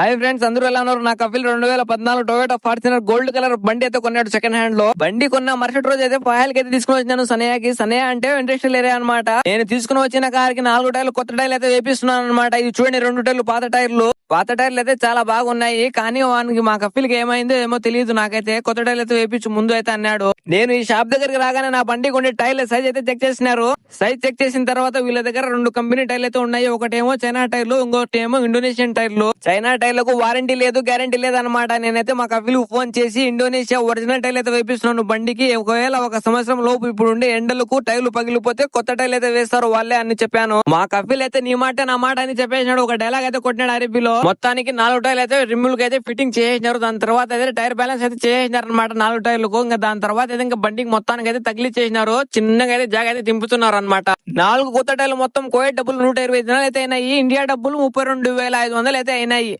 Hi friends, అందరూ ఎలా ఉన్నారు? నా Kapil 2014 Toyota Fortuner gold colour బండి అయితే కొన్నాడు సెకండ్ హ్యాండ్ లో. బండి కొన్న మరుసటి రోజు అయితే ఫాయల్ అయితే తీసుకుని వచ్చినాను సనయాకి. సనయా అంటే ఇండస్ట్రియల్ ఏరియా అనమాట. నేను తీసుకుని వచ్చిన కార్ కి 4 టైర్లు కొత్త టైర్లు అయితే వేపిస్తున్నాను అనమాట. ఇది చూడండి, 2 టైర్లు పాత టైర్లు. పాత టైర్లు అయితే చాలా బాగున్నాయి, కానీ వానికి మా కపిల్కి ఏమైందో ఏమో తెలియదు. నాకైతే కొత్త టైర్లు అయితే వేపించు ముందు అయితే అన్నాడు. నేను ఈ షాప్ దగ్గరికి రాగానే నా బండికి ఉండే టైర్ల సైజ్ అయితే చెక్ చేసినారు. సైజ్ చెక్ చేసిన తర్వాత వీళ్ళ దగ్గర 2 కంపెనీ టైర్లు అయితే ఉన్నాయి. ఒకటేమో చైనా టైర్లు, ఇంకోటి ఏమో ఇండోనేషియన్ టైర్లు. చైనా టైర్లకు వారంటీ లేదు, గ్యారంటీ లేదు అనమాట. నేనైతే మా కపిల్ ఫోన్ చేసి ఇండోనేషియా ఒరిజినల్ టైర్లు అయితే వేపిస్తున్నాను బండికి. ఒకవేళ 1 సంవత్సరం లోపు ఇప్పుడు ఉండే ఎండలకు టైర్లు పగిలిపోతే కొత్త టైర్లు అయితే వేస్తారు వాళ్ళే అని చెప్పాను. మా కపిల్ అయితే నీ మాట నా మాట అని చెప్పేసినాడు. ఒక డైలాగ్ అయితే కొట్టినాడు అరబీలో. మొత్తానికి 4 టైర్లు అయితే రిమ్ముల్ అయితే ఫిట్టింగ్ చేసేసినారు. దాని తర్వాత అయితే టైర్ బ్యాలెన్స్ అయితే చేసేసినారు అనమాట 4 టైర్లకు. ఇంకా దాని తర్వాత అయితే ఇంకా బండికి మొత్తానికి అయితే తగిలిచ్చేసినారు. చిన్నగా అయితే జాగ అయితే దింపుతున్నారు అనమాట. 4 కొత్త టైర్లు మొత్తం కోయట్ డబ్బులు 125 దినాలు అయితే అయినాయి. ఇండియా డబ్బులు 32,500 అయితే అయినాయి.